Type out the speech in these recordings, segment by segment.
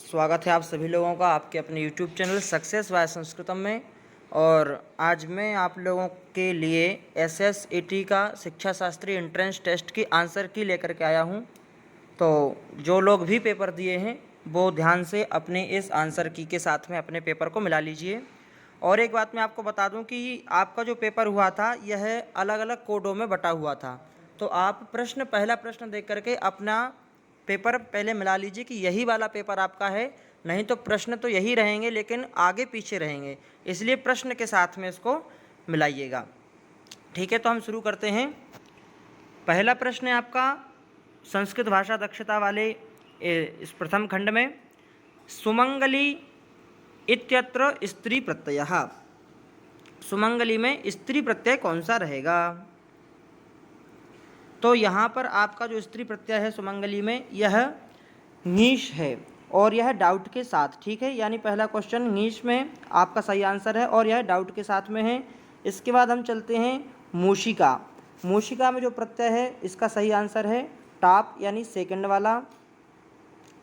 स्वागत है आप सभी लोगों का आपके अपने YouTube चैनल सक्सेस वाय संस्कृतम में। और आज मैं आप लोगों के लिए SSET का शिक्षा शास्त्री एंट्रेंस टेस्ट की आंसर की लेकर के आया हूं। तो जो लोग भी पेपर दिए हैं वो ध्यान से अपने इस आंसर की के साथ में अपने पेपर को मिला लीजिए। और एक बात मैं आपको बता दूं कि आपका जो पेपर हुआ था यह अलग अलग कोडों में बटा हुआ था। तो आप पहला प्रश्न देख करके अपना पेपर पहले मिला लीजिए कि यही वाला पेपर आपका है। नहीं तो प्रश्न तो यही रहेंगे लेकिन आगे पीछे रहेंगे, इसलिए प्रश्न के साथ में इसको मिलाइएगा। ठीक है, तो हम शुरू करते हैं। पहला प्रश्न है आपका संस्कृत भाषा दक्षता वाले इस प्रथम खंड में, सुमंगली इत्यत्र स्त्री प्रत्ययः। सुमंगली में स्त्री प्रत्यय कौन सा रहेगा? तो यहाँ पर आपका जो स्त्री प्रत्यय है सुमंगली में यह ङीष है और यह डाउट के साथ। ठीक है, यानी पहला क्वेश्चन ङीष में आपका सही आंसर है और यह डाउट के साथ में है। इसके बाद हम चलते हैं मूषिका। मूषिका में जो प्रत्यय है इसका सही आंसर है टाप यानी सेकंड वाला।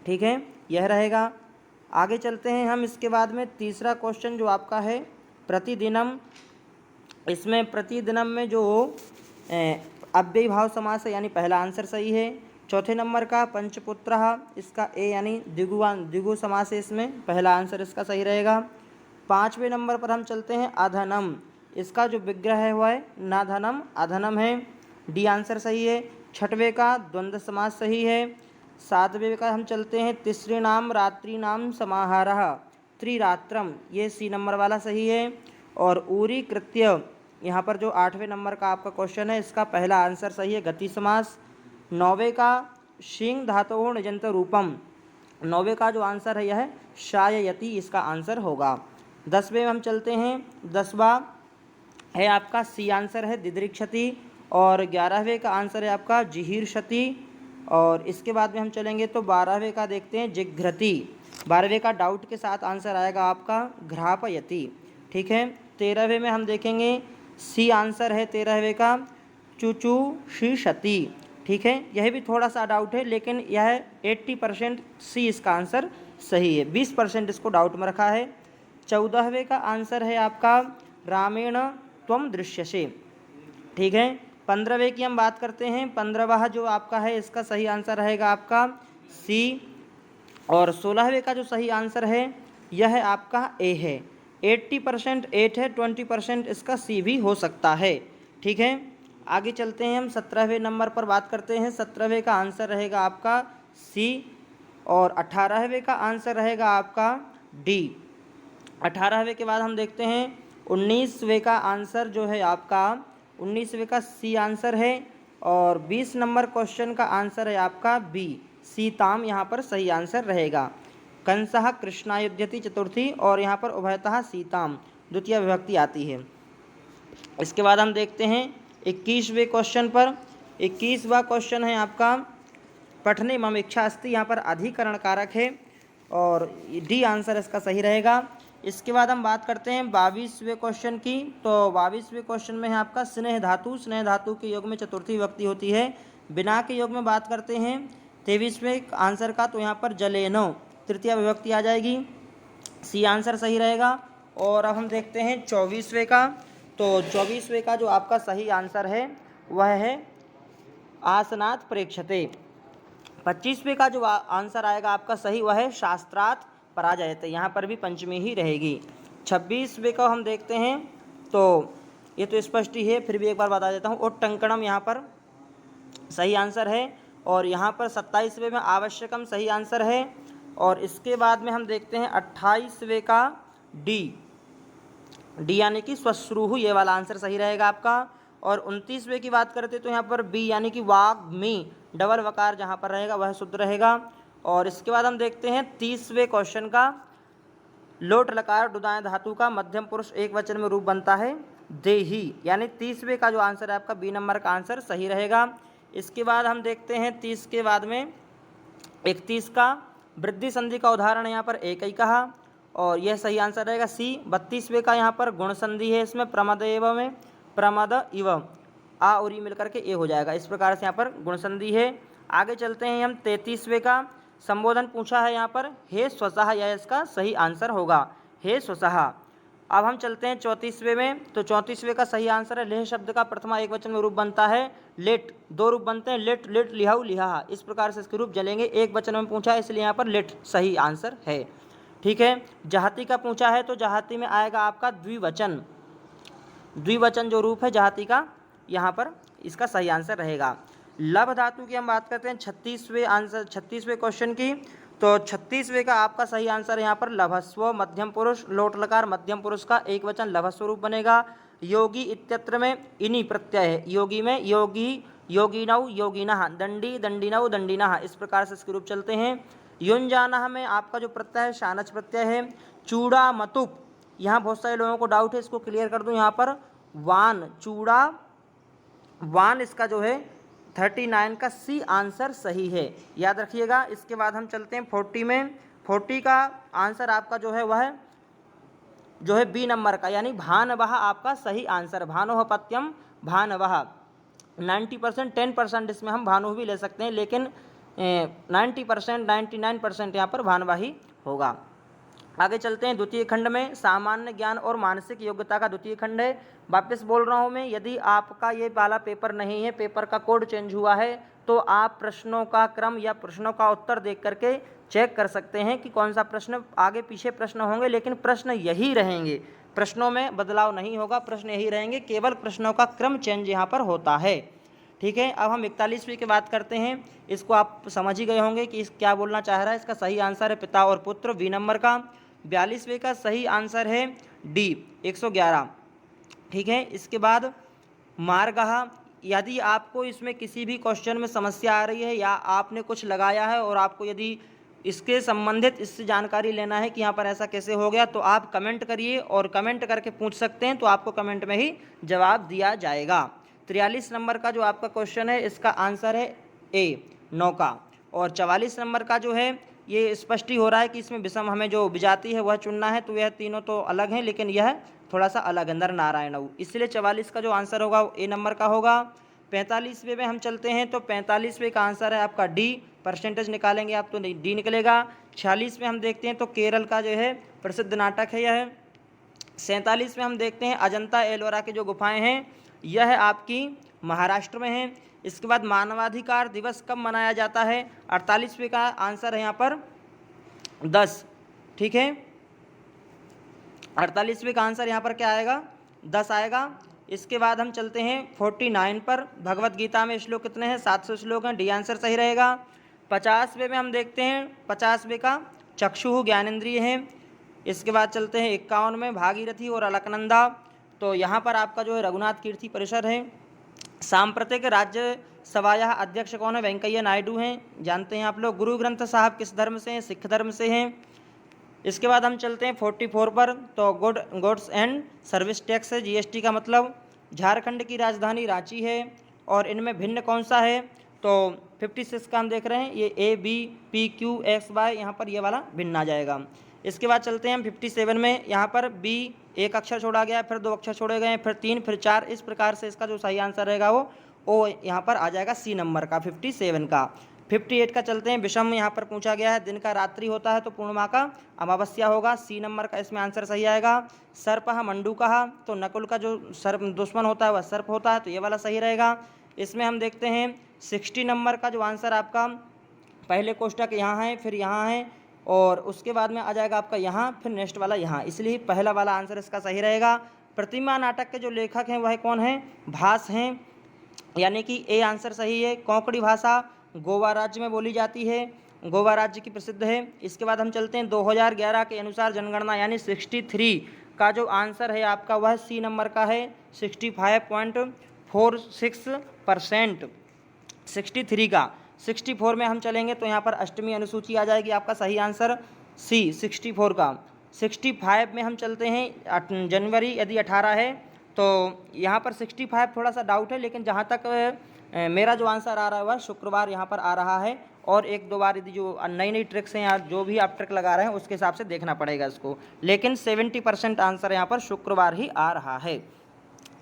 ठीक है, यह रहेगा। आगे चलते हैं हम। इसके बाद में तीसरा क्वेश्चन जो आपका है प्रतिदिनम, इसमें प्रतिदिनम में जो अव्ययी भाव समास है यानी पहला आंसर सही है। चौथे नंबर का पंचपुत्रः, इसका ए यानी द्विगु समास है, इसमें पहला आंसर इसका सही रहेगा। पाँचवें नंबर पर हम चलते हैं अधनम, इसका जो विग्रह है वह है नाधनम, अधनम है, डी आंसर सही है। छठवें का द्वंद्व समास सही है। सातवें का हम चलते हैं तिसृणाम रात्रिनाम समाहारः, त्रिरात्रम, ये सी नंबर वाला सही है। और ऊरी कृत्य, यहाँ पर जो आठवें नंबर का आपका क्वेश्चन है इसका पहला आंसर सही है गति समास। नौवे का शिंग धातु निजंत रूपम, नौवे का जो आंसर है यह शाययति, इसका आंसर होगा। 10वें में हम चलते हैं, 10वां है आपका सी आंसर है दिदृक्षति। और 11वें का आंसर है आपका जिहीर्षति। और इसके बाद में हम चलेंगे तो 12वें का देखते हैं जिघ्रति। 12वें का डाउट के साथ आंसर आएगा आपका घ्रापयति। ठीक है, 13वें में हम देखेंगे सी आंसर है 13वें का चुचुषिषति। ठीक है, यह भी थोड़ा सा डाउट है लेकिन यह 80% सी इसका आंसर सही है, 20% इसको डाउट में रखा है। 14वें का आंसर है आपका रामेण त्वम दृश्यसे। ठीक है, 15वें की हम बात करते हैं। 15वां जो आपका है इसका सही आंसर रहेगा आपका सी। और 16वें का जो सही आंसर है यह आपका ए है। 80% 8 है, 20% इसका सी भी हो सकता है। ठीक है, आगे चलते हैं हम 17वें नंबर पर बात करते हैं। 17वें का आंसर रहेगा आपका सी और 18वें का आंसर रहेगा आपका डी। 18वें के बाद हम देखते हैं 19वें का आंसर जो है आपका 19वें का सी आंसर है। और 20 नंबर क्वेश्चन का आंसर है आपका बी, सीताम, यहाँ पर सही आंसर रहेगा। कंसः कृष्णायुध्यति चतुर्थी, और यहाँ पर उभयतः सीताम द्वितीय विभक्ति आती है। इसके बाद हम देखते हैं 21वें क्वेश्चन पर। 21वां क्वेश्चन है आपका पठने मम इच्छा अस्ति, यहाँ पर अधिकरण कारक है और डी आंसर इसका सही रहेगा। इसके बाद हम बात करते हैं 22वें क्वेश्चन की। तो 22वें क्वेश्चन में है आपका स्नेह धातु। स्नेह धातु के योग में चतुर्थी विभक्ति होती है। बिना के योग में बात करते हैं 23वें आंसर का, तो यहाँ पर जलेनो तृतीय विभक्ति आ जाएगी, सी आंसर सही रहेगा। और अब हम देखते हैं 24वें का। तो 24वें का जो आपका सही आंसर है वह है आसनात् प्रेक्षते। 25वें का जो आंसर आएगा आपका सही वह है शास्त्रात् पराजयते, यहाँ पर भी पंचमी ही रहेगी। 26वें का हम देखते हैं, तो ये तो स्पष्ट ही है, फिर भी एक बार बता देता हूँ, उत्टंकणम यहाँ पर सही आंसर है। और यहाँ पर 27वें में आवश्यकम सही आंसर है। और इसके बाद में हम देखते हैं 28वें का डी यानी कि स्वश्रुहु, ये वाला आंसर सही रहेगा आपका। और 29वें की बात करते तो यहाँ पर बी यानी कि वाग्मी, डबल वकार जहाँ पर रहेगा वह शुद्ध रहेगा। और इसके बाद हम देखते हैं 30वें क्वेश्चन का, लोट लकार डुदाएं धातु का मध्यम पुरुष एक वचन में रूप बनता है देही, यानी 30वें का जो आंसर है आपका बी नंबर का आंसर सही रहेगा। इसके बाद हम देखते हैं 30 के बाद में 31 का वृद्धि संधि का उदाहरण यहाँ पर एक ही कहा और यह सही आंसर रहेगा सी। 32वें का यहाँ पर गुण संधि है, इसमें प्रमद एव में प्रमद इव आ और ई मिलकर के ए हो जाएगा, इस प्रकार से यहाँ पर गुण संधि है। आगे चलते हैं हम 33वें का, संबोधन पूछा है यहाँ पर हे स्वसः, यह इसका सही आंसर होगा, हे स्वसः। अब हम चलते हैं 34वें में। तो 34वें का सही आंसर है लेह शब्द का प्रथमा एक वचन में रूप बनता है लेट। दो रूप बनते हैं लेट, लेट, लिहाऊ, लिहा। इस प्रकार से इसके रूप चलेंगे। एक वचन में पूछा है इसलिए यहाँ पर लेट सही आंसर है। ठीक है। जहाती का पूछा है तो जहाती में आएगा आपका द्विवचन। द्विवचन जो रूप है जहाती का, यहाँ पर इसका सही आंसर रहेगा। लभ धातु की हम बात करते हैं 36वें क्वेश्चन की। तो 36वें का आपका सही आंसर यहाँ पर लभस्व मध्यम पुरुष, लोट लकार मध्यम पुरुष का एक वचन लभस्व रूप बनेगा। योगी इत्यत्र में इनी प्रत्यय है। योगी में योगी, योगिनौ, योगिनः, दंडी, दंडिनौ, दंडिनः। इस प्रकार से इसके रूप चलते हैं। युंजानः में आपका जो प्रत्यय है शानच प्रत्यय है। चूड़ा मतुप, यहाँ बहुत सारे लोगों को डाउट है, इसको क्लियर कर दूँ। यहाँ पर वान, चूड़ा वान, इसका जो है 39 का सी आंसर सही है, याद रखिएगा। इसके बाद हम चलते हैं 40 में। 40 का आंसर आपका जो है वह जो है बी नंबर का, यानी भानवः आपका सही आंसर। भानोह पत्यम भानवः 90%, 10% इसमें हम भानु भी ले सकते हैं, लेकिन 90%, 99% यहाँ पर भानवा ही होगा। आगे चलते हैं द्वितीय खंड में। सामान्य ज्ञान और मानसिक योग्यता का द्वितीय खंड है। वापस बोल रहा हूँ मैं, यदि आपका ये वाला पेपर नहीं है, पेपर का कोड चेंज हुआ है, तो आप प्रश्नों का क्रम या प्रश्नों का उत्तर देख करके चेक कर सकते हैं कि कौन सा प्रश्न, आगे पीछे प्रश्न होंगे लेकिन प्रश्न यही रहेंगे, प्रश्नों में बदलाव नहीं होगा, प्रश्न यही रहेंगे, केवल प्रश्नों का क्रम चेंज यहाँ पर होता है। ठीक है। अब हम 41वीं की बात करते हैं। इसको आप समझ ही गए होंगे कि क्या बोलना चाह रहा है। इसका सही आंसर है पिता और पुत्र, बी नंबर का। 42वें का सही आंसर है डी 111। ठीक है। इसके बाद मार्गः, यदि आपको इसमें किसी भी क्वेश्चन में समस्या आ रही है या आपने कुछ लगाया है और आपको यदि इसके संबंधित इससे जानकारी लेना है कि यहाँ पर ऐसा कैसे हो गया, तो आप कमेंट करिए और कमेंट करके पूछ सकते हैं, तो आपको कमेंट में ही जवाब दिया जाएगा। 43 नंबर का जो आपका क्वेश्चन है इसका आंसर है ए नौका। और 44 नंबर का जो है ये स्पष्ट ही हो रहा है कि इसमें विषम हमें जो विजाति है वह चुनना है, तो यह तीनों तो अलग हैं लेकिन यह थोड़ा सा अलग है, नर नारायण, इसलिए 44 का जो आंसर होगा वो ए नंबर का होगा। 45वें में हम चलते हैं। तो 45वें का आंसर है आपका डी, परसेंटेज निकालेंगे आप तो डी निकलेगा। 46 में हम देखते हैं तो केरल का जो है प्रसिद्ध नाटक है यह। 47 में हम देखते हैं अजंता एलोरा की जो गुफाएं हैं, यह आपकी महाराष्ट्र में है। इसके बाद मानवाधिकार दिवस कब मनाया जाता है। 48वें का आंसर है यहाँ पर 10। ठीक है। 48वें का आंसर यहाँ पर क्या आएगा, 10 आएगा। इसके बाद हम चलते हैं 49 पर। भगवत गीता में श्लोक कितने हैं, 700 श्लोक हैं, डी आंसर सही रहेगा। 50वें में हम देखते हैं 50वें का चक्षु ज्ञानेंद्रिय है। इसके बाद चलते हैं 51 में भागीरथी और अलकनंदा। तो यहाँ पर आपका जो है रघुनाथ कीर्ति परिषद है। सांप्रतिक राज्य सभा अध्यक्ष कौन है, वेंकैया नायडू हैं, जानते हैं आप लोग। गुरु ग्रंथ साहब किस धर्म से हैं, सिख धर्म से हैं। इसके बाद हम चलते हैं 44 पर। तो गुड्स एंड सर्विस टैक्स है, जीएसटी का मतलब। झारखंड की राजधानी रांची है और इनमें भिन्न कौन सा है, तो 56 का हम देख रहे हैं, ये A B P Q X Y, यहाँ पर ये वाला भिन्न आ जाएगा। इसके बाद चलते हैं हम 57 में। यहाँ पर बी एक अक्षर छोड़ा गया, फिर 2 अक्षर छोड़े गए, फिर 3, फिर 4, इस प्रकार से इसका जो सही आंसर रहेगा वो ओ यहाँ पर आ जाएगा सी नंबर का 57 का। 58 का चलते हैं विषम, यहाँ पर पूछा गया है दिन का रात्रि होता है तो पूर्णिमा का अमावस्या होगा, सी नंबर का इसमें आंसर सही आएगा। सर्पः मंडूकः, तो नकुल का जो सर्प दुश्मन होता है वह सर्प होता है, तो ये वाला सही रहेगा। इसमें हम देखते हैं 60 नंबर का जो आंसर आपका पहले कोष्टक यहाँ है, फिर यहाँ है और उसके बाद में आ जाएगा आपका यहाँ, फिर नेक्स्ट वाला यहाँ, इसलिए पहला वाला आंसर इसका सही रहेगा। प्रतिमा नाटक के जो लेखक हैं वह कौन हैं, भास हैं, यानी कि ए आंसर सही है। कोंकणी भाषा गोवा राज्य में बोली जाती है, गोवा राज्य की प्रसिद्ध है। इसके बाद हम चलते हैं 2011 के अनुसार जनगणना यानी 63 का जो आंसर है आपका वह सी नंबर का है, 65.46%। 63 का 64 में हम चलेंगे तो यहाँ पर अष्टमी अनुसूची आ जाएगी, आपका सही आंसर सी 64 का। 65 में हम चलते हैं जनवरी यदि 18 है तो यहाँ पर 65 थोड़ा सा डाउट है, लेकिन जहाँ तक मेरा जो आंसर आ रहा है वह शुक्रवार यहाँ पर आ रहा है। और 1-2 बार यदि जो नई नई ट्रिक्स हैं या जो भी आप ट्रिक लगा रहे हैं उसके हिसाब से देखना पड़ेगा इसको, लेकिन 70% आंसर यहाँ पर शुक्रवार ही आ रहा है।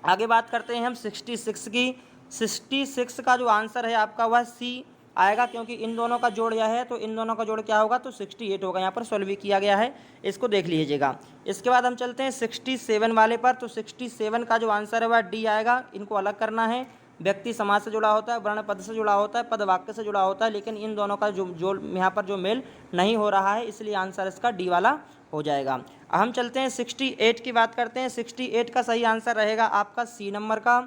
आगे बात करते हैं हम 66 की। 66 का जो आंसर है आपका वह सी आएगा, क्योंकि इन दोनों का जोड़ यह है तो इन दोनों का जोड़ क्या होगा, तो 68 होगा। यहाँ पर सॉल्व भी किया गया है, इसको देख लीजिएगा। इसके बाद हम चलते हैं 67 वाले पर। तो 67 का जो आंसर है वह डी आएगा। इनको अलग करना है। व्यक्ति समाज से जुड़ा होता है, वर्ण पद से जुड़ा होता है, पद वाक्य से जुड़ा होता है, लेकिन इन दोनों का जो यहाँ पर जो मेल नहीं हो रहा है, इसलिए आंसर इसका डी वाला हो जाएगा। अब हम चलते हैं 68 की बात करते हैं। 68 का सही आंसर रहेगा आपका सी नंबर का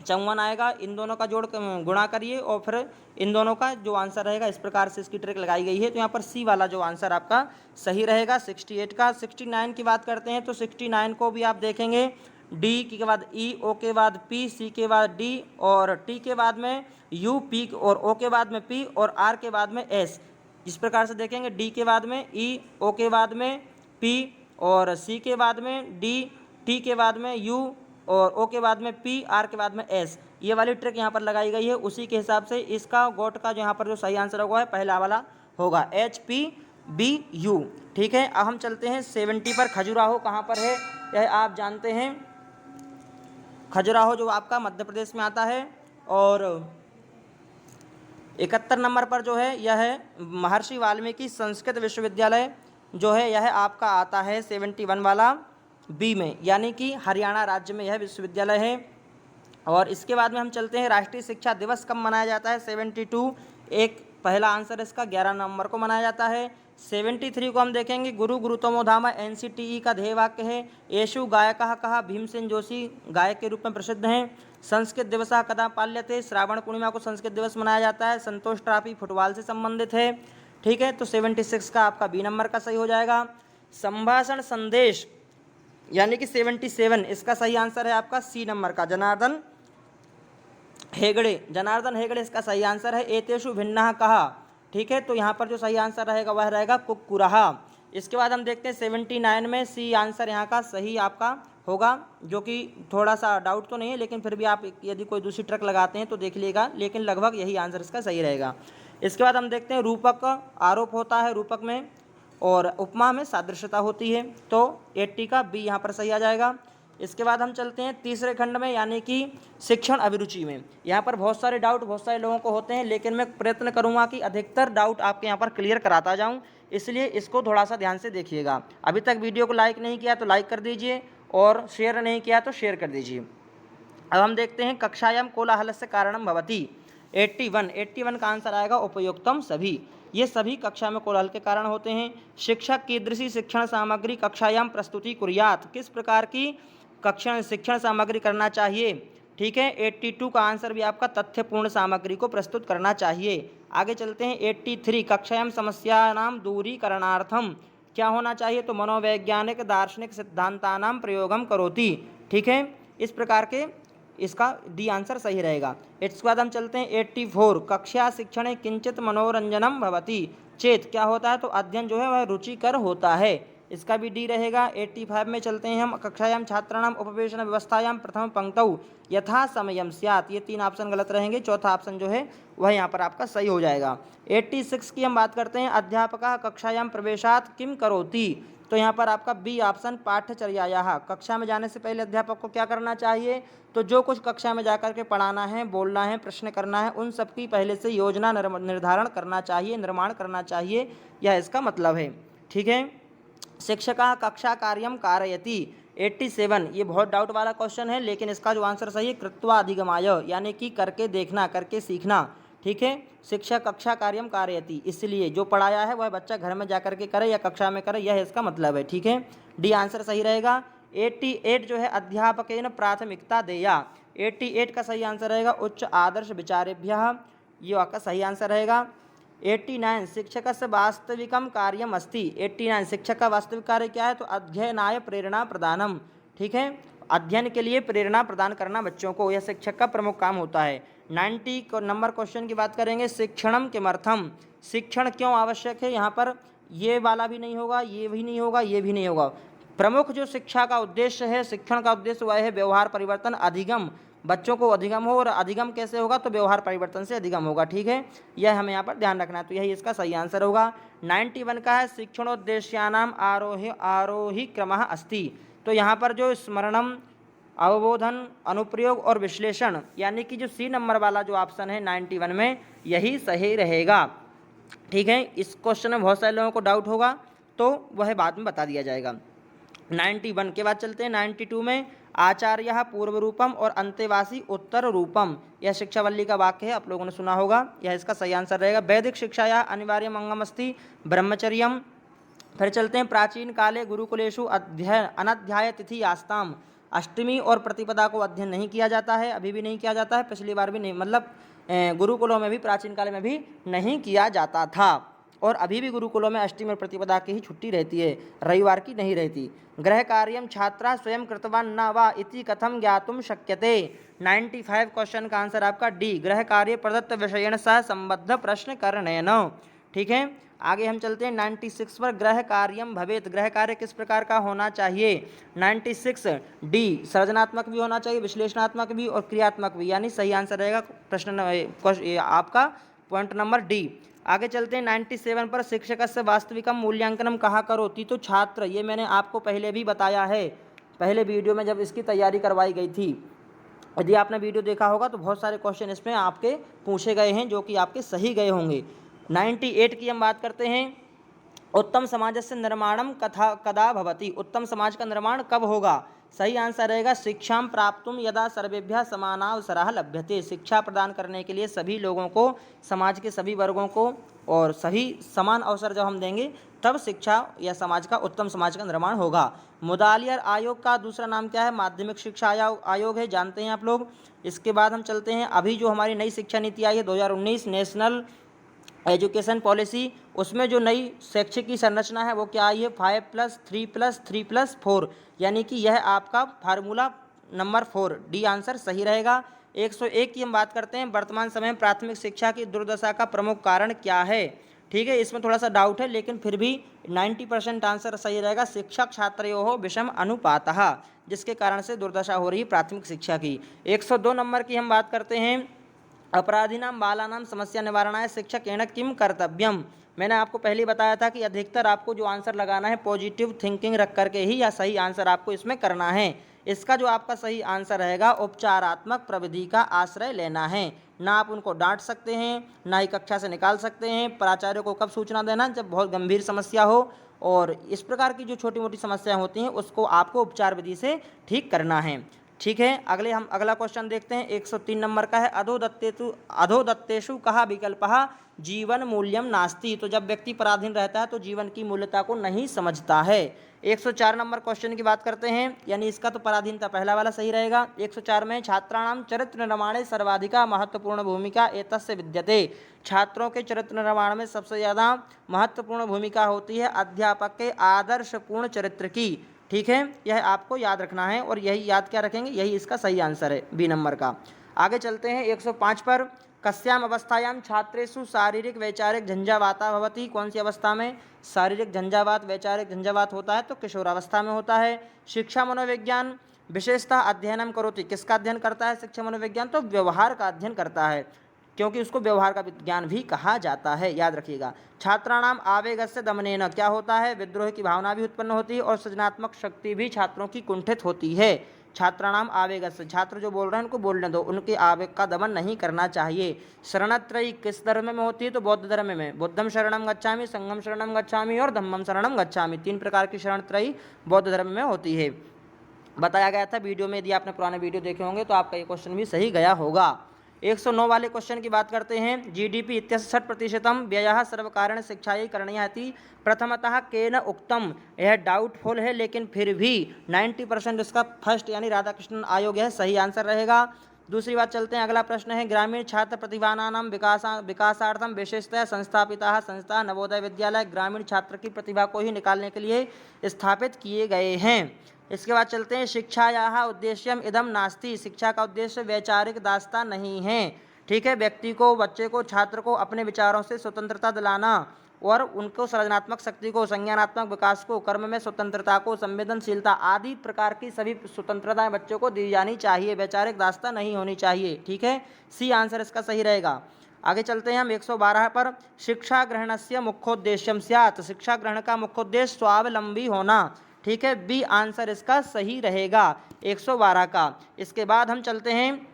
54 आएगा। इन दोनों का जोड़ गुणा करिए और फिर इन दोनों का जो आंसर रहेगा, इस प्रकार से इसकी ट्रिक लगाई गई है। तो यहाँ पर सी वाला जो आंसर आपका सही रहेगा 68 का। 69 की बात करते हैं। तो 69 को भी आप देखेंगे, डी के बाद ई, ओ के बाद पी, सी के बाद डी और टी के बाद में यू, पी और ओ के बाद में पी और आर के बाद में एस। इस प्रकार से देखेंगे, डी के बाद में ई, ओ के बाद में पी और सी के बाद में डी, टी के बाद में यू और ओ के बाद में पी, आर के बाद में एस। ये वाली ट्रिक यहाँ पर लगाई गई है। उसी के हिसाब से इसका गोट का जो यहाँ पर जो सही आंसर होगा है पहला वाला होगा, एच पी बी यू। ठीक है, अब हम चलते हैं 70 पर। खजुराहो कहाँ पर है यह आप जानते हैं। खजुराहो जो आपका मध्य प्रदेश में आता है। और 71 नंबर पर जो है यह है महर्षि वाल्मीकि संस्कृत विश्वविद्यालय जो है यह आपका आता है 71 वाला बी में, यानी कि हरियाणा राज्य में यह विश्वविद्यालय है। और इसके बाद में हम चलते हैं राष्ट्रीय शिक्षा दिवस कब मनाया जाता है। 72 एक पहला आंसर इसका 11 नवंबर को मनाया जाता है। 73 को हम देखेंगे, गुरु गुरुतमो धाम NCTE का ध्येय वाक्य है। येषु गायकः कहा, भीमसेन जोशी गायक के रूप में प्रसिद्ध हैं। संस्कृत दिवस कदा पाल्यते, श्रावण पूर्णिमा को संस्कृत दिवस मनाया जाता है। संतोष ट्रॉफी फुटबॉल से संबंधित है। ठीक है, तो 76 का आपका बी नंबर का सही हो जाएगा। संभाषण संदेश यानी कि 77, इसका सही आंसर है आपका सी नंबर का जनार्दन हेगड़े। जनार्दन हेगड़े इसका सही आंसर है। एतेषु भिन्नः कहा। ठीक है, तो यहाँ पर जो सही आंसर रहेगा वह रहेगा कुक्कुरहा। इसके बाद हम देखते हैं 79 में सी आंसर यहाँ का सही आपका होगा, जो कि थोड़ा सा डाउट तो नहीं है, लेकिन फिर भी आप यदि कोई दूसरी ट्रिक लगाते हैं तो देख लीजिएगा, लेकिन लगभग यही आंसर इसका सही रहेगा। इसके बाद हम देखते हैं रूपक आरोप होता है रूपक में और उपमा में सादृश्यता होती है, तो 80 का बी यहाँ पर सही आ जाएगा। इसके बाद हम चलते हैं तीसरे खंड में, यानी कि शिक्षण अभिरुचि में। यहाँ पर बहुत सारे डाउट बहुत सारे लोगों को होते हैं, लेकिन मैं प्रयत्न करूँगा कि अधिकतर डाउट आपके यहाँ पर क्लियर कराता जाऊँ, इसलिए इसको थोड़ा सा ध्यान से देखिएगा। अभी तक वीडियो को लाइक नहीं किया तो लाइक कर दीजिए और शेयर नहीं किया तो शेयर कर दीजिए। अब हम देखते हैं कक्षायाम कोलाहलस्य कारणम भवति। 81 का आंसर आएगा उपयुक्तम सभी। ये सभी कक्षा में कोलाहल के कारण होते हैं। शिक्षक कीदृशी शिक्षण सामग्री कक्षायाम प्रस्तुति कुर्यात, किस प्रकार की शिक्षण सामग्री करना चाहिए। ठीक है, 82 का आंसर भी आपका तथ्यपूर्ण सामग्री को प्रस्तुत करना चाहिए। आगे चलते हैं 83 कक्षायाम समस्यानां दूरीकरणार्थम क्या होना चाहिए, तो मनोवैज्ञानिक दार्शनिक सिद्धांतानां प्रयोगम करोति। ठीक है, इस प्रकार के इसका डी आंसर सही रहेगा। इसके बाद हम चलते हैं 84 कक्षा शिक्षणे किंचित मनोरंजनम भवति चेत क्या होता है, तो अध्ययन जो है वह रुचिकर होता है, इसका भी डी रहेगा। 85 में चलते हैं हम कक्षायाम छात्राणाम उपवेशन व्यवस्थायाम प्रथम पंक्तौ यथा समयम स्यात्, ये 3 ऑप्शन गलत रहेंगे, चौथा ऑप्शन जो है वह यहाँ पर आपका सही हो जाएगा। 86 की हम बात करते हैं अध्यापकः कक्षायाम प्रवेशात् किम करोति, तो यहाँ पर आपका बी ऑप्शन पाठ्यचर्यायाः, कक्षा में जाने से पहले अध्यापक को क्या करना चाहिए, तो जो कुछ कक्षा में जाकर के पढ़ाना है, बोलना है, प्रश्न करना है, उन सब की पहले से योजना निर्धारण करना चाहिए, निर्माण करना चाहिए, यह इसका मतलब है। ठीक है, शिक्षकः कक्षा कार्यम कारयति। 87 ये बहुत डाउट वाला क्वेश्चन है, लेकिन इसका जो आंसर सही है कृत्वा अधिगमाय, यानी कि करके देखना, करके सीखना। ठीक है, शिक्षक कक्षा कार्यम कारयति, इसलिए जो पढ़ाया है वह बच्चा घर में जाकर के करे या कक्षा में करे, यह इसका मतलब है। ठीक है, डी आंसर सही रहेगा। 88 जो है अध्यापकेन प्राथमिकता देया, 88 का सही आंसर रहेगा उच्च आदर्श विचारेभ्यः, ये आपका सही आंसर रहेगा। 89 शिक्षकस्य वास्तविकम कार्यम अस्ति। 89 शिक्षक का वास्तविक कार्य क्या है, तो अध्ययनाय प्रेरणा प्रदानम। ठीक है, अध्ययन के लिए प्रेरणा प्रदान करना बच्चों को, यह शिक्षक का प्रमुख काम होता है। 90 नंबर क्वेश्चन की बात करेंगे, शिक्षणम किमर्थम, शिक्षण क्यों आवश्यक है। यहाँ पर ये वाला भी नहीं होगा, ये भी नहीं होगा, ये भी नहीं होगा। प्रमुख जो शिक्षा का उद्देश्य है, शिक्षण का उद्देश्य वह है व्यवहार परिवर्तन, अधिगम, बच्चों को अधिगम हो, और अधिगम कैसे होगा, तो व्यवहार परिवर्तन से अधिगम होगा। ठीक है, यह हमें यहाँ पर ध्यान रखना है, तो यही इसका सही आंसर होगा। 91 का है शिक्षणोद्देश्यानाम आरोही क्रमः अस्ति, तो यहाँ पर जो स्मरणम अवबोधन, अनुप्रयोग और विश्लेषण, यानी कि जो सी नंबर वाला जो ऑप्शन है 91 में, यही सही रहेगा। ठीक है, इस क्वेश्चन में बहुत सारे लोगों को डाउट होगा तो वह बाद में बता दिया जाएगा। 91 के बाद चलते हैं 92 में, आचार्य पूर्व रूपम और अंतेवासी उत्तर रूपम, यह शिक्षावल्ली का वाक्य है, आप लोगों ने सुना होगा, यह इसका सही आंसर रहेगा। वैदिक शिक्षाया अनिवार्य अंगमस्ति ब्रह्मचर्यम। फिर चलते हैं प्राचीन काले गुरुकुलेषु अध्ययन अनध्याय तिथि आस्ताम, अष्टमी और प्रतिपदा को अध्ययन नहीं किया जाता है, अभी भी नहीं किया जाता है, पिछली बार भी नहीं, मतलब गुरुकुलों में भी प्राचीन काल में भी नहीं किया जाता था, और अभी भी गुरुकुलों में अष्टमी और प्रतिपदा की ही छुट्टी रहती है, रविवार की नहीं रहती। गृह कार्यम छात्रा स्वयं कृतवान न वा इति कथम ज्ञातुम शक्यते। 95 क्वेश्चन का आंसर आपका डी, गृह कार्य प्रदत्त विषयेण सह संबद्ध प्रश्न करणेन। ठीक है, आगे हम चलते हैं 96 पर, गृह कार्यम भवेत, गृह कार्य किस प्रकार का होना चाहिए। 96 डी, सृजनात्मक भी होना चाहिए, विश्लेषणात्मक भी और क्रियात्मक भी, यानी सही आंसर रहेगा प्रश्न आपका पॉइंट नंबर डी। आगे चलते हैं 97 पर, शिक्षक से वास्तविकम मूल्यांकनम कहा करोति, तो छात्र, ये मैंने आपको पहले भी बताया है, पहले वीडियो में जब इसकी तैयारी करवाई गई थी, यदि आपने वीडियो देखा होगा तो बहुत सारे क्वेश्चन इसमें आपके पूछे गए हैं जो कि आपके सही गए होंगे। 98 की हम बात करते हैं, उत्तम समाजस्य निर्माणम कदा भवति, उत्तम समाज का निर्माण कब होगा। सही आंसर रहेगा शिक्षां प्राप्तुम यदा सर्वेभ्यः समानावसरः लभ्यते, शिक्षा प्रदान करने के लिए सभी लोगों को, समाज के सभी वर्गों को और सभी समान अवसर जब हम देंगे तब शिक्षा या समाज का, उत्तम समाज का निर्माण होगा। मुदालियर आयोग का दूसरा नाम क्या है, माध्यमिक शिक्षा आयोग है, जानते हैं आप लोग। इसके बाद हम चलते हैं, अभी जो हमारी नई शिक्षा नीति आई है 2019 नेशनल एजुकेशन पॉलिसी, उसमें जो नई शैक्षिक की संरचना है वो क्या आई है, 5+3+3+4, यानी कि यह आपका फार्मूला नंबर 4, डी आंसर सही रहेगा। 101 की हम बात करते हैं, वर्तमान समय में प्राथमिक शिक्षा की दुर्दशा का प्रमुख कारण क्या है। ठीक है, इसमें थोड़ा सा डाउट है लेकिन फिर भी 90% आंसर सही रहेगा, शिक्षक छात्रयोः विषम अनुपातः, जिसके कारण से दुर्दशा हो रही है प्राथमिक शिक्षा की। 102 नंबर की हम बात करते हैं, अपराधीनां बालानां समस्या निवारणाय शिक्षकेण किम कर्तव्यम। मैंने आपको पहले ही बताया था कि अधिकतर आपको जो आंसर लगाना है पॉजिटिव थिंकिंग रख करके ही, या सही आंसर आपको इसमें करना है। इसका जो आपका सही आंसर रहेगा, उपचारात्मक प्रविधि का आश्रय लेना है, ना आप उनको डांट सकते हैं, ना ही कक्षा से निकाल सकते हैं। प्राचार्य को कब सूचना देना, जब बहुत गंभीर समस्या हो, और इस प्रकार की जो छोटी मोटी समस्याएं होती हैं उसको आपको उपचार विधि से ठीक करना है। ठीक है, अगला क्वेश्चन देखते हैं, 103 नंबर का है, अधोदत्तेषु कहा विकल्पः जीवन मूल्यम नास्ति, तो जब व्यक्ति पराधीन रहता है तो जीवन की मूल्यता को नहीं समझता है। 104 नंबर क्वेश्चन की बात करते हैं, यानी इसका तो पराधीनता पहला वाला सही रहेगा। 104 में, छात्राणां चरित्र निर्माणे सर्वाधिका महत्वपूर्ण भूमिका एतस्य विद्यते, छात्रों के चरित्र निर्माण में सबसे ज़्यादा महत्वपूर्ण भूमिका होती है अध्यापक के आदर्शपूर्ण चरित्र की। ठीक है, यह आपको याद रखना है, और यही याद क्या रखेंगे, यही इसका सही आंसर है, बी नंबर का। आगे चलते हैं 105 पर, कस्याम अवस्थायाम छात्रेषु शारीरिक वैचारिक झंझावाता भवति, कौन सी अवस्था में शारीरिक झंझावात वैचारिक झंझावात होता है, तो किशोरावस्था में होता है। शिक्षा मनोविज्ञान विशेषतः अध्ययनम करोति, किसका अध्ययन करता है शिक्षा मनोविज्ञान, तो व्यवहार का अध्ययन करता है, क्योंकि उसको व्यवहार का विज्ञान भी कहा जाता है, याद रखिएगा। छात्राणाम आवेगस्य दमनेन, क्या होता है, विद्रोह की भावना भी उत्पन्न होती है और सृजनात्मक शक्ति भी छात्रों की कुंठित होती है। छात्राणाम आवेगस्य, छात्र जो बोल रहे हैं उनको बोलने दो, उनके आवेग का दमन नहीं करना चाहिए। शरणत्रयी किस धर्म में होती है, तो बौद्ध धर्म में, बुद्धम शरणम गच्छामि, संघम शरणम गच्छामि और धम्मम शरणम गच्छामि, 3 प्रकार की शरणत्रयी बौद्ध धर्म में होती है, बताया गया था वीडियो में। यदि आपने पुराने वीडियो देखे होंगे तो आपका ये क्वेश्चन भी सही गया होगा। 109 वाले क्वेश्चन की बात करते हैं, जीडीपी इत्यस्य 60% व्ययः सर्वकारेण शिक्षायै करणीयः इति प्रथमतः केन उक्तम, यह डाउटफुल है लेकिन फिर भी 90% इसका फर्स्ट यानी राधाकृष्णन आयोग है, सही आंसर रहेगा। दूसरी बात चलते हैं, अगला प्रश्न है, ग्रामीण छात्र प्रतिभानानां विकासार्थम विशेषतः संस्थापिता संस्था नवोदय विद्यालय ग्रामीण छात्र की प्रतिभा को ही निकालने के लिए स्थापित किए गए हैं। इसके बाद चलते हैं, शिक्षायाः उद्देश्यम इदम नास्ति, शिक्षा का उद्देश्य वैचारिक दास्ता नहीं है। ठीक है, व्यक्ति को, बच्चे को, छात्र को अपने विचारों से स्वतंत्रता दिलाना और उनको सृजनात्मक शक्ति को, संज्ञानात्मक विकास को, कर्म में स्वतंत्रता को, संवेदनशीलता आदि प्रकार की सभी स्वतंत्रताएं बच्चों को दी जानी चाहिए, वैचारिक दास्ता नहीं होनी चाहिए। ठीक है, सी आंसर इसका सही रहेगा। आगे चलते हैं हम 112 पर, शिक्षा ग्रहणस्य मुख्योद्देश्यम स्यात्, शिक्षा ग्रहण का मुख्योद्देश्य स्वावलंबी होना। ठीक है, बी आंसर इसका सही रहेगा 112 का। इसके बाद हम चलते हैं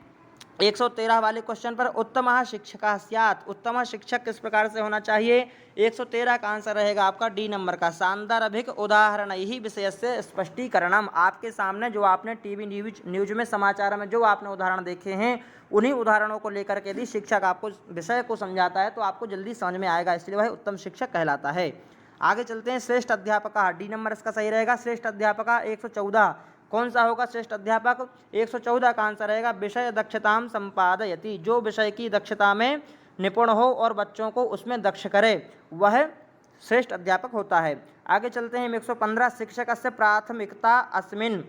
113 वाले क्वेश्चन पर। उत्तमः शिक्षकः स्यात्, उत्तम शिक्षक किस प्रकार से होना चाहिए? 113 का आंसर रहेगा आपका डी नंबर का, सांदर्भिक उदाहरणैः विषयस्य स्पष्टीकरणम। आपके सामने जो आपने टीवी न्यूज में, समाचार में जो आपने उदाहरण देखे हैं, उन्हीं उदाहरणों को लेकर के यदि शिक्षक आपको विषय को समझाता है तो आपको जल्दी समझ में आएगा, इसलिए वह उत्तम शिक्षक कहलाता है। आगे चलते हैं, श्रेष्ठ अध्यापक, डी नंबर इसका सही रहेगा। श्रेष्ठ अध्यापक 114 कौन सा होगा? श्रेष्ठ अध्यापक 114 का आंसर रहेगा विषय दक्षताम संपादयति, जो विषय की दक्षता में निपुण हो और बच्चों को उसमें दक्ष करे, वह श्रेष्ठ अध्यापक होता है। आगे चलते हैं 115, शिक्षकस्य प्राथमिकता अस्मिन्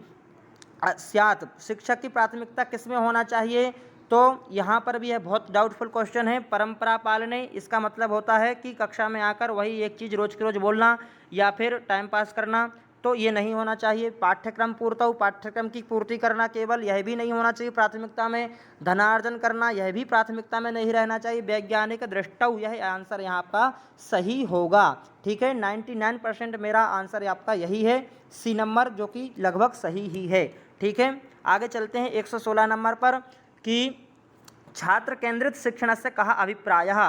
स्यात्, शिक्षक की प्राथमिकता किस में होना चाहिए? तो यहाँ पर भी यह बहुत डाउटफुल क्वेश्चन है। परंपरा पालने, इसका मतलब होता है कि कक्षा में आकर वही एक चीज़ रोज की रोज बोलना या फिर टाइम पास करना, तो ये नहीं होना चाहिए। पाठ्यक्रम पूर्तौ, पाठ्यक्रम की पूर्ति करना केवल, यह भी नहीं होना चाहिए प्राथमिकता में। धनार्जन करना, यह भी प्राथमिकता में नहीं रहना चाहिए। वैज्ञानिक दृष्टौ, यह आंसर यहाँ आपका सही होगा। ठीक है, 99% मेरा आंसर आपका यही है, सी नंबर, जो कि लगभग सही ही है। ठीक है, आगे चलते हैं 116 नंबर पर कि छात्र केंद्रित शिक्षणस्य कः अभिप्रायः।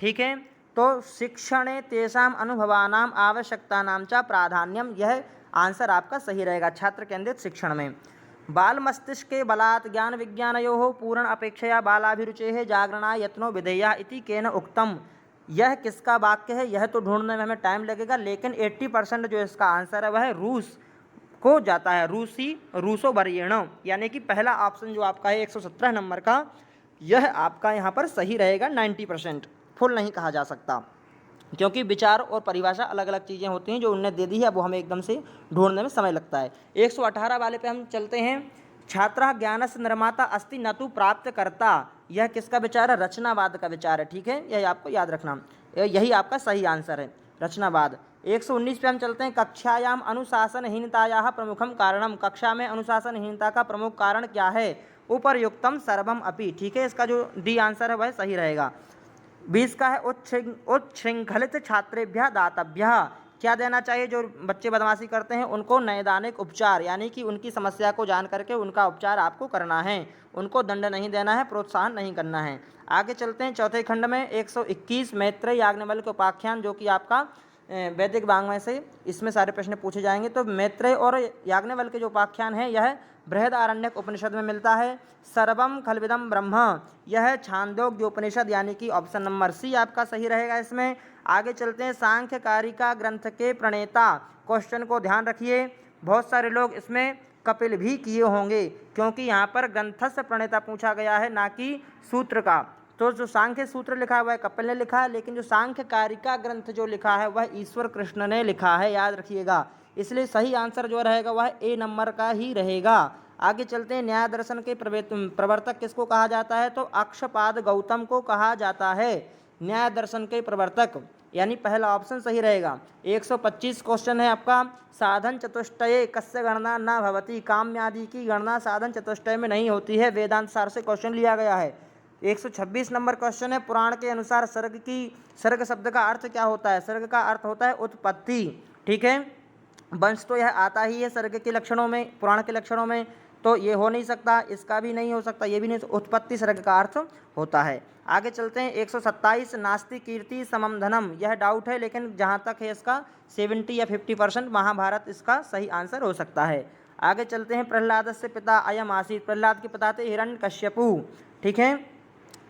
ठीक है, तो शिक्षणे तेषां अनुभवानां आवश्यकतानां च प्राधान्यम, यह आंसर आपका सही रहेगा छात्र केंद्रित शिक्षण में। बाल मस्तिष्के बलात् ज्ञान विज्ञानयोः पूर्ण अपेक्षया बालाभिरुचेः जागरणाय यत्नो विधेयः इति केन उक्तम, यह किसका वाक्य है? यह तो ढूंढने में हमें टाइम लगेगा, लेकिन 80% जो इसका आंसर है वह रूस को जाता है, रूसो वरीयण, यानी कि पहला ऑप्शन जो आपका है 117 नंबर का, यह आपका यहाँ पर सही रहेगा। 90% फुल नहीं कहा जा सकता, क्योंकि विचार और परिभाषा अलग अलग चीज़ें होती हैं जो उनने दे दी है, वो हमें एकदम से ढूंढने में समय लगता है। 118 वाले पे हम चलते हैं। छात्रः ज्ञानस्य निर्माता अस्ति न तु प्राप्त करता, यह किसका विचार है? रचनावाद का विचार है। ठीक है, यह आपको याद रखना, यही आपका सही आंसर है, रचनावाद। 119 पे हम चलते हैं। कक्षायाम अनुशासनहीनतायाः प्रमुखम कारणम, कक्षा में अनुशासनहीनता का प्रमुख कारण क्या है? उपर्युक्तम सर्वम अपि। ठीक है, इसका जो डी आंसर है वह सही रहेगा। 20 का है उच्छृंखलित छात्रेभ्यः दातव्यः, क्या देना चाहिए? जो बच्चे बदमाशी करते हैं उनको नैदानिक उपचार, यानी कि उनकी समस्या को जान करके उनका उपचार आपको करना है, उनको दंड नहीं देना है, प्रोत्साहन नहीं करना है। आगे चलते हैं चौथे खंड में 121 मैत्रेय याज्ञवल्क्य के उपाख्यान, जो कि आपका वैदिक वाङ्मय से इसमें सारे प्रश्न पूछे जाएंगे। तो मैत्रेय और याज्ञवल्क्य के जो उपाख्यान है यह बृहदारण्यक उपनिषद में मिलता है। सर्वम खलविदम ब्रह्म, यह छांदोग्य उपनिषद, यानी कि ऑप्शन नंबर सी आपका सही रहेगा इसमें। आगे चलते हैं सांख्य कारिका ग्रंथ के प्रणेता, क्वेश्चन को ध्यान रखिए, बहुत सारे लोग इसमें कपिल भी किए होंगे, क्योंकि यहाँ पर ग्रंथस्य प्रणेता पूछा गया है, ना कि सूत्र का। तो जो सांख्य सूत्र लिखा हुआ है कपिल ने लिखा है, लेकिन जो सांख्य कारिका ग्रंथ जो लिखा है वह ईश्वर कृष्ण ने लिखा है, याद रखिएगा। इसलिए सही आंसर जो रहेगा वह ए नंबर का ही रहेगा। आगे चलते हैं, न्याय दर्शन के प्रवर्तक किसको कहा जाता है? तो अक्षपाद गौतम को कहा जाता है न्याय दर्शन के प्रवर्तक, यानी पहला ऑप्शन सही रहेगा। 125 क्वेश्चन है आपका। साधन चतुष्टये कस्य गणना न भवति, काम्यादि की गणना साधन चतुष्टय में नहीं होती है, वेदांत सार से क्वेश्चन लिया गया है। 126 नंबर क्वेश्चन है, पुराण के अनुसार सर्ग शब्द का अर्थ क्या होता है? सर्ग का अर्थ होता है उत्पत्ति। ठीक है, वंश तो यह आता ही है सर्ग के लक्षणों में, पुराण के लक्षणों में, तो ये हो नहीं सकता, इसका भी नहीं हो सकता, ये भी नहीं, उत्पत्ति सर्ग का अर्थ होता है। आगे चलते हैं 127, नास्ति कीर्ति समम धनम, यह डाउट है, लेकिन जहाँ तक है इसका 70 या 50% महाभारत इसका सही आंसर हो सकता है। आगे चलते हैं, प्रहलादस्य पिता अयम आसीत्, प्रहलाद के पिता थे हिरण्यकश्यपु। ठीक है,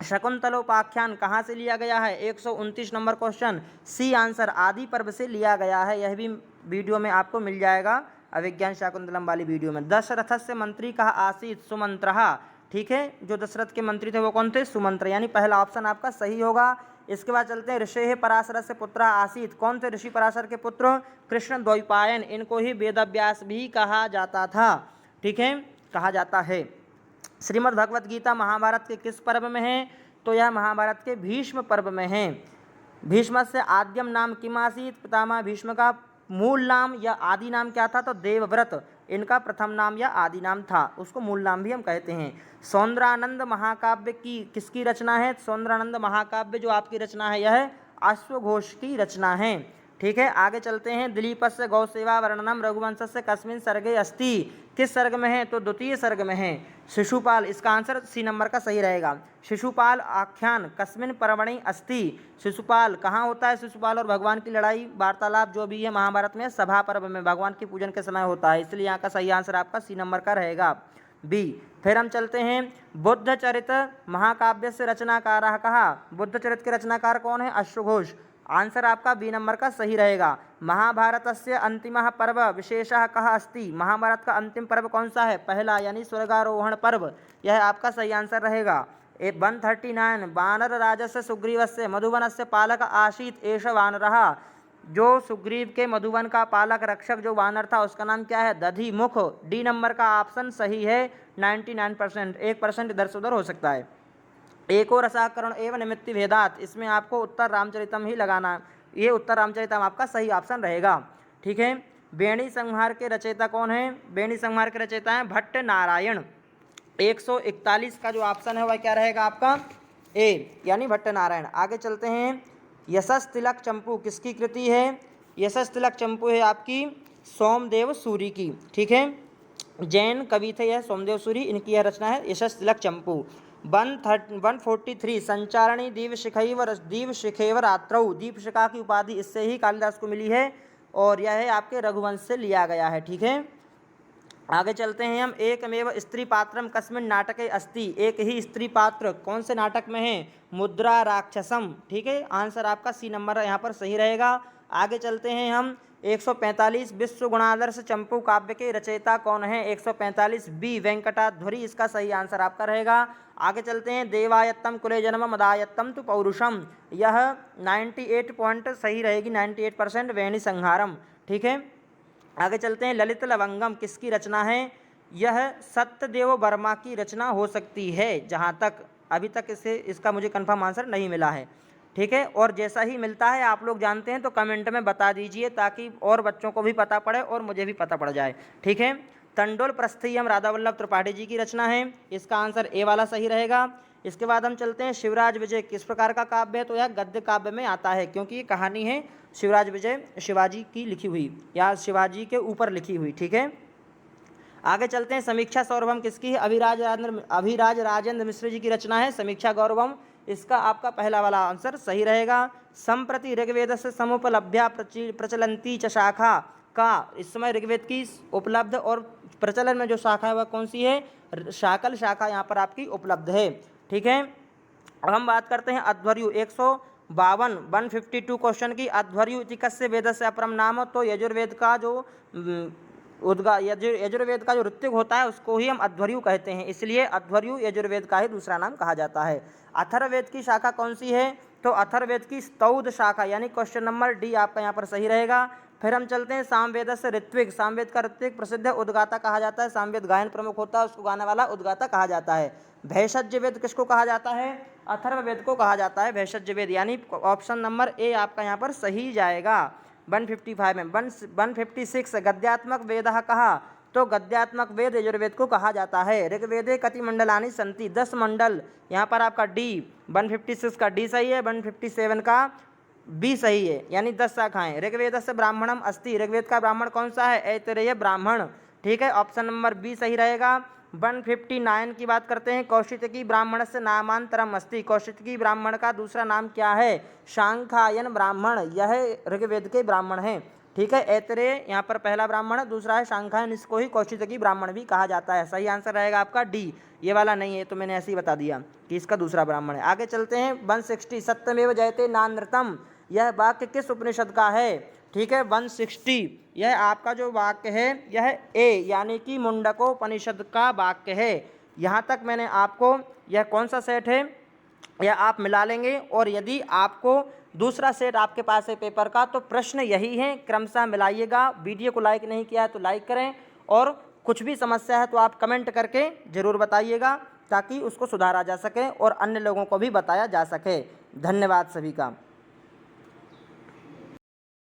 शकुंतलोपाख्यान कहाँ से लिया गया है? 129 नंबर क्वेश्चन, सी आंसर आदि पर्व से लिया गया है, यह भी वीडियो में आपको मिल जाएगा, अभिज्ञान शाकुंतलम वाली वीडियो में। दशरथस्य मंत्री कहा आसीत् सुमंत्रः, ठीक है, जो दशरथ के मंत्री थे वो कौन थे? सुमंत्र, यानी पहला ऑप्शन आपका सही होगा। इसके बाद चलते हैं, ऋषेः पराशरस्य पुत्रः आसीत्, कौन थे ऋषि पराशर के पुत्र? कृष्ण द्वैपायन, इनको ही वेदव्यास भी कहा जाता था। ठीक है, कहा जाता है। श्रीमद् भगवत गीता महाभारत के किस पर्व में है? तो यह महाभारत के भीष्म पर्व में है। भीष्मस्य आद्यम नाम किम आसीत्, पितामह भीष्म का मूल नाम या आदि नाम क्या था? तो देवव्रत, इनका प्रथम नाम या आदि नाम था, उसको मूल नाम भी हम कहते हैं। सौंदरानंद महाकाव्य की किसकी रचना है? सौंदरानंद महाकाव्य जो आपकी रचना है यह अश्वघोष की रचना है। ठीक है, आगे चलते हैं। दिलीपस्य गौसेवा वर्णनम रघुवंशस्य कस्मिन् सर्गे अस्ति, किस सर्ग में है? तो द्वितीय सर्ग में है। शिशुपाल, इसका आंसर सी नंबर का सही रहेगा। शिशुपाल आख्यान कस्मिन् पर्वणि अस्ति, शिशुपाल कहाँ होता है? शिशुपाल और भगवान की लड़ाई वार्तालाप जो भी है महाभारत में सभा पर्व में भगवान के पूजन के समय होता है, इसलिए यहाँ का सही आंसर आपका सी नंबर का रहेगा, बी। फिर हम चलते हैं। बुद्ध चरित महाकाव्य से रचनाकार कहा, बुद्ध चरित के रचनाकार कौन है? अश्वघोष, आंसर आपका बी नंबर का सही रहेगा। महाभारतस्य अंतिमः पर्व विशेषः कः अस्ति, महाभारत का अंतिम पर्व कौन सा है? पहला, यानी स्वर्गारोहण पर्व, यह आपका सही आंसर रहेगा। 139 वानर राजस्य सुग्रीवस्य मधुवनस्य पालक आसीत् एष वानरः, जो सुग्रीव के मधुवन का पालक रक्षक जो वानर था उसका नाम क्या है? दधिमुख, डी नंबर का ऑप्शन सही है। 99%, 1% इधर से उधर हो सकता है। एको रसाकरण एवं निमित्ति भेदात, इसमें आपको उत्तर रामचरितम ही लगाना है, ये उत्तर रामचरितम आपका सही ऑप्शन रहेगा, ठीक है। बेणी संहार के रचयिता कौन है? बेणी संहार के रचयिता हैं भट्ट नारायण। 141 का जो ऑप्शन है वह क्या रहेगा आपका? ए, यानी भट्ट नारायण। आगे चलते हैं। यशस तिलक चंपू किसकी कृति है? यशस तिलक चंपू है आपकी सोमदेव सूरी की, ठीक है, जैन कवि थे यह सोमदेव सूरी, इनकी यह रचना है यशस तिलक चंपू। 143 संचारणी दीपशिखैव रात्रौ, दीपशिखा की उपाधि इससे ही कालिदास को मिली है और यह है आपके रघुवंश से लिया गया है, ठीक है। आगे चलते हैं हम। एकमेव स्त्री पात्रम कस्मिन् नाटके अस्ति, एक ही स्त्री पात्र कौन से नाटक में है? मुद्रा राक्षसम, ठीक है, आंसर आपका सी नंबर यहाँ पर सही रहेगा। आगे चलते हैं हम। 145 विश्व गुणादर्श चंपू काव्य के रचयिता कौन है? 145 बी वेंकटाध्वरी, इसका सही आंसर आपका रहेगा। आगे चलते हैं। देवायत्तम कुले जन्म मदायत्तम तु पौरुषम, यह 98 पॉइंट सही रहेगी, 98%, वेणी संहारम, ठीक है। आगे चलते हैं। ललित लवंगम किसकी रचना है? यह सत्यदेव वर्मा की रचना हो सकती है, जहाँ तक अभी तक इसका मुझे कंफर्म आंसर नहीं मिला है, ठीक है। और जैसा ही मिलता है आप लोग जानते हैं तो कमेंट में बता दीजिए ताकि और बच्चों को भी पता पड़े और मुझे भी पता पड़ जाए, ठीक है। तंडोल प्रस्थयम राधा वल्लभ त्रिपाठी जी की रचना है, इसका आंसर ए वाला सही रहेगा। इसके बाद हम चलते हैं। शिवराज विजय किस प्रकार का काव्य है? तो यह गद्य काव्य में आता है, क्योंकि ये कहानी है शिवराज विजय शिवाजी की लिखी हुई या शिवाजी के ऊपर लिखी हुई, ठीक है। आगे चलते हैं। समीक्षा सौरभम किसकी है? अभिराज राजेंद्र मिश्र जी की रचना है समीक्षा गौरवम, इसका आपका पहला वाला आंसर सही रहेगा। संप्रति ऋग्वेद से समुपलभ्या प्रचलंती च शाखा का, इस समय ऋग्वेद की उपलब्ध और प्रचलन में जो शाखा है वह कौन सी है? शाकल शाखा यहाँ पर आपकी उपलब्ध है, ठीक है। अब हम बात करते हैं अध्वर्यु 152 क्वेश्चन की। अध्वर्यु इति कस्य वेदस्य अपरम नाम, तो यजुर्वेद का जो यजुर्वेद का जो ऋत्विक होता है उसको ही हम अध्वर्यु कहते हैं, इसलिए अध्वर्यु यजुर्वेद का ही दूसरा नाम कहा जाता है। अथर्ववेद की शाखा कौन सी है? तो अथर्ववेद की स्तौद शाखा, यानी क्वेश्चन नंबर डी आपका यहाँ पर सही रहेगा। फिर हम चलते हैं। सामवेद से ऋत्विक, सामवेद का ऋत्विक प्रसिद्ध उद्गाता कहा जाता है, सामवेद गायन प्रमुख होता है उसको गाने वाला उद्गाता कहा जाता है। भैषज्य वेद किसको कहा जाता है? अथर्ववेद को कहा जाता है भैषज्य वेद, यानी ऑप्शन नंबर ए आपका यहाँ पर सही जाएगा। 155 में 156 गद्यात्मक वेद कहा, तो गद्यात्मक वेद यजुर्वेद को कहा जाता है। ऋग्वेदे कति मंडलानि संति, 10 मंडल, यहाँ पर आपका डी 156 का डी सही है, 157 का बी सही है, यानी 10 शाखाएं। ऋग्वेद से ब्राह्मणम अस्ति, ऋग्वेद का ब्राह्मण कौन सा है? ऐतरेय ब्राह्मण, ठीक है, ऑप्शन नंबर बी सही रहेगा। 159 की बात करते हैं। कौशितकी ब्राह्मण से नामांतरम अस्ति, कौशितकी ब्राह्मण का दूसरा नाम क्या है? शांखायन ब्राह्मण, यह ऋग्वेद के ब्राह्मण हैं, ठीक है। ऐतरेय यहाँ पर पहला ब्राह्मण, दूसरा है शांखायन, इसको ही कौशितकी ब्राह्मण भी कहा जाता है। सही आंसर रहेगा आपका डी, ये वाला नहीं है तो मैंने ऐसे ही बता दिया कि इसका दूसरा ब्राह्मण है। आगे चलते हैं। 160 सत्यमेव जयते नानृतम, यह वाक्य किस उपनिषद का है? ठीक है, 160 यह आपका जो वाक्य है यह ए यानी कि मुंडकोपनिषद का वाक्य है। यहाँ तक मैंने आपको यह कौन सा सेट है यह आप मिला लेंगे, और यदि आपको दूसरा सेट आपके पास है पेपर का तो प्रश्न यही है, क्रमशः मिलाइएगा। वीडियो को लाइक नहीं किया है तो लाइक करें, और कुछ भी समस्या है तो आप कमेंट करके ज़रूर बताइएगा ताकि उसको सुधारा जा सके और अन्य लोगों को भी बताया जा सके। धन्यवाद सभी का।